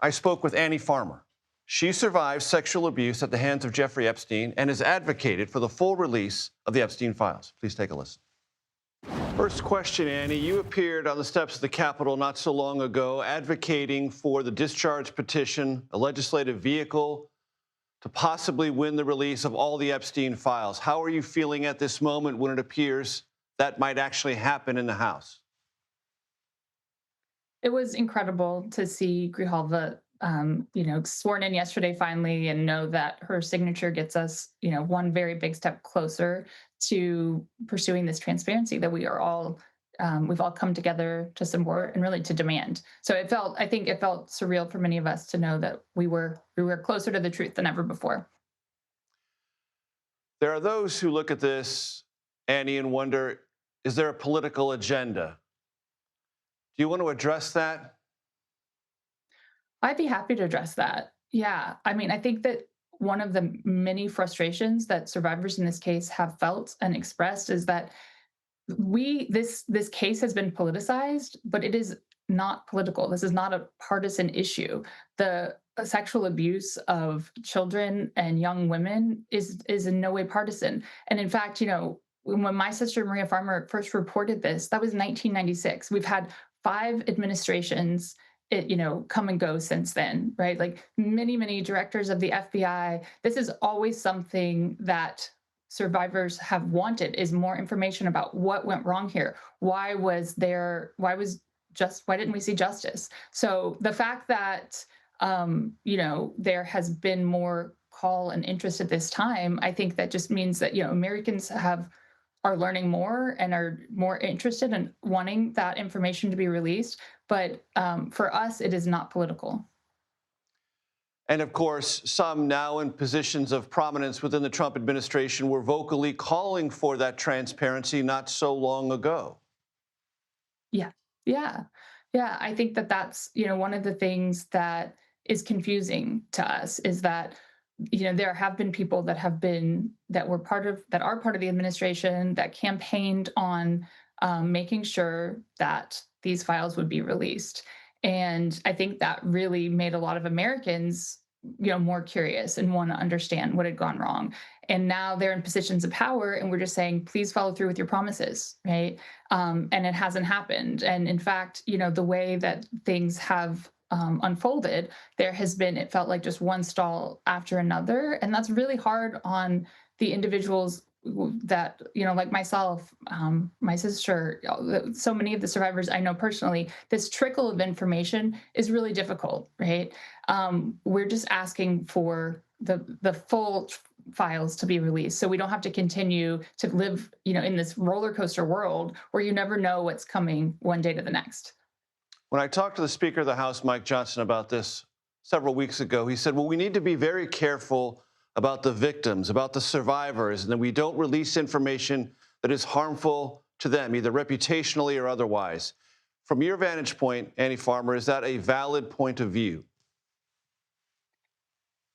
I spoke with Annie Farmer. She survived sexual abuse at the hands of Jeffrey Epstein and has advocated for the full release of the Epstein files. Please take a listen. First question, Annie. You appeared on the steps of the Capitol not so long ago advocating for the discharge petition, a legislative vehicle to possibly win the release of all the Epstein files. How are you feeling at this moment when it appears that might actually happen in the House? It was incredible to see Grijalva, sworn in yesterday finally, and know that her signature gets us, one very big step closer to pursuing this transparency that we've all come together to support and really to demand. So I think it felt surreal for many of us to know that we were closer to the truth than ever before. There are those who look at this, Annie, and wonder, is there a political agenda? Do you want to address that? I'd be happy to address that. Yeah. I mean, I think that one of the many frustrations that survivors in this case have felt and expressed is that this case has been politicized, but it is not political. This is not a partisan issue. The sexual abuse of children and young women is in no way partisan. And in fact, when my sister Maria Farmer first reported this, that was 1996. We've had five administrations come and go since then, right? Like many directors of the FBI. This is always something that survivors have wanted, is more information about what went wrong here. Why didn't we see justice? So the fact that there has been more call and interest at this time, I think that just means that Americans are learning more and are more interested in wanting that information to be released. But for us, it is not political. And of course, some now in positions of prominence within the Trump administration were vocally calling for that transparency not so long ago. Yeah, yeah, yeah. I think that that's one of the things that is confusing to us is that there have been people that are part of the administration that campaigned on making sure that these files would be released. And I think that really made a lot of Americans, more curious and want to understand what had gone wrong. And now they're in positions of power, and we're just saying, please follow through with your promises, right? And it hasn't happened. And in fact, the way that things have unfolded, it felt like just one stall after another. And that's really hard on the individuals that, like myself, my sister, so many of the survivors I know personally. This trickle of information is really difficult, right? We're just asking for the full files to be released, so we don't have to continue to live, in this roller coaster world where you never know what's coming one day to the next. When I talked to the Speaker of the House, Mike Johnson, about this several weeks ago, he said, well, we need to be very careful about the victims, about the survivors, and that we don't release information that is harmful to them, either reputationally or otherwise. From your vantage point, Annie Farmer, is that a valid point of view?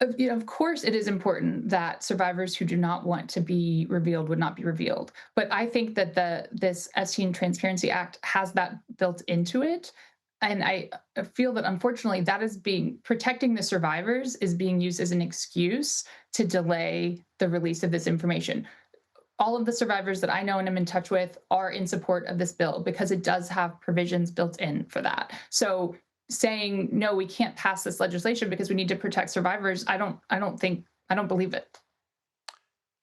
Of course, it is important that survivors who do not want to be revealed would not be revealed. But I think that this Epstein Transparency Act has that built into it. And I feel that unfortunately protecting the survivors is being used as an excuse to delay the release of this information. All of the survivors that I know and am in touch with are in support of this bill because it does have provisions built in for that. So saying, no, we can't pass this legislation because we need to protect survivors, I don't believe it.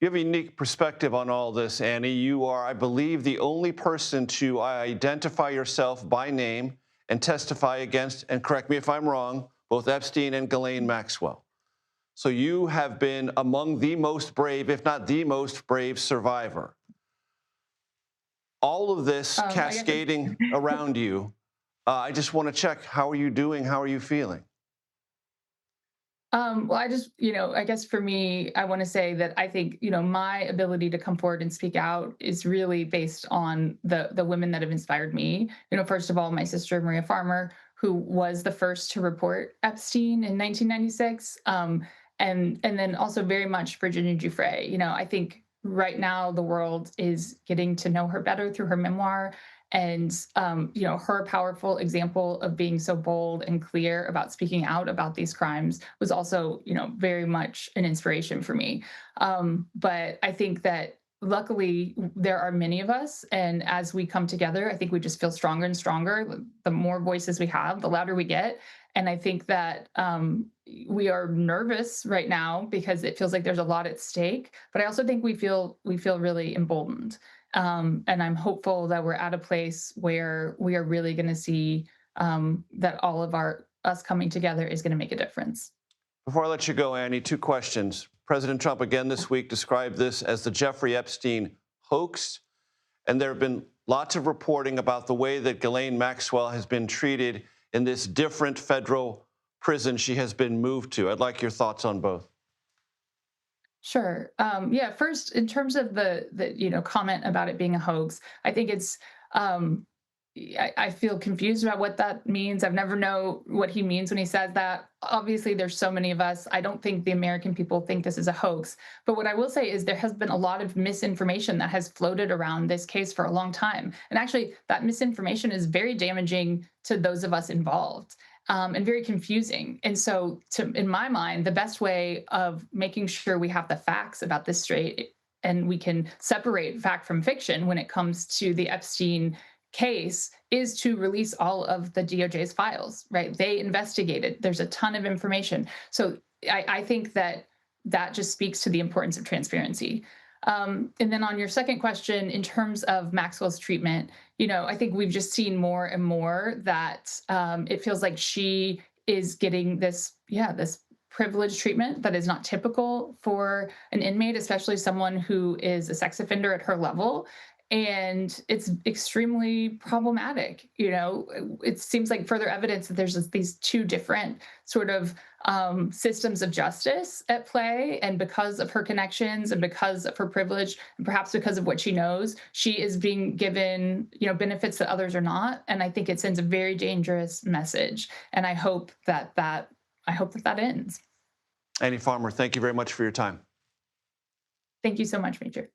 You have a unique perspective on all this, Annie. You are, I believe, the only person to identify yourself by name and testify against, and correct me if I'm wrong, both Epstein and Ghislaine Maxwell. So you have been among the most brave, if not the most brave survivor. All of this cascading around you, I just want to check, how are you doing? How are you feeling? Well, I guess for me, I want to say that I think, my ability to come forward and speak out is really based on the women that have inspired me. First of all, my sister, Maria Farmer, who was the first to report Epstein in 1996. And then also very much Virginia Giuffre. I think right now the world is getting to know her better through her memoir. And her powerful example of being so bold and clear about speaking out about these crimes was also, very much an inspiration for me. But I think that luckily there are many of us, and as we come together, I think we just feel stronger and stronger. The more voices we have, the louder we get. And I think that we are nervous right now because it feels like there's a lot at stake. But I also think we feel really emboldened. And I'm hopeful that we're at a place where we are really going to see that all of us coming together is going to make a difference. Before I let you go, Annie, two questions. President Trump again this week described this as the Jeffrey Epstein hoax. And there have been lots of reporting about the way that Ghislaine Maxwell has been treated in this different federal prison she has been moved to. I'd like your thoughts on both. Sure. Yeah. First, in terms of the comment about it being a hoax, I think it's um, I feel confused about what that means. I've never know what he means when he says that. Obviously, there's so many of us. I don't think the American people think this is a hoax. But what I will say is there has been a lot of misinformation that has floated around this case for a long time. And actually, that misinformation is very damaging to those of us involved. And very confusing. And so, in my mind, the best way of making sure we have the facts about this straight and we can separate fact from fiction when it comes to the Epstein case is to release all of the DOJ's files, right? They investigated. There's a ton of information. So I think that that just speaks to the importance of transparency. And then on your second question, in terms of Maxwell's treatment, I think we've just seen more and more that it feels like she is getting this privileged treatment that is not typical for an inmate, especially someone who is a sex offender at her level. And it's extremely problematic. It seems like further evidence that there's these two different sort of systems of justice at play. And because of her connections and because of her privilege, and perhaps because of what she knows, she is being given, benefits that others are not. And I think it sends a very dangerous message. And I hope that ends. Annie Farmer, thank you very much for your time. Thank you so much, Major.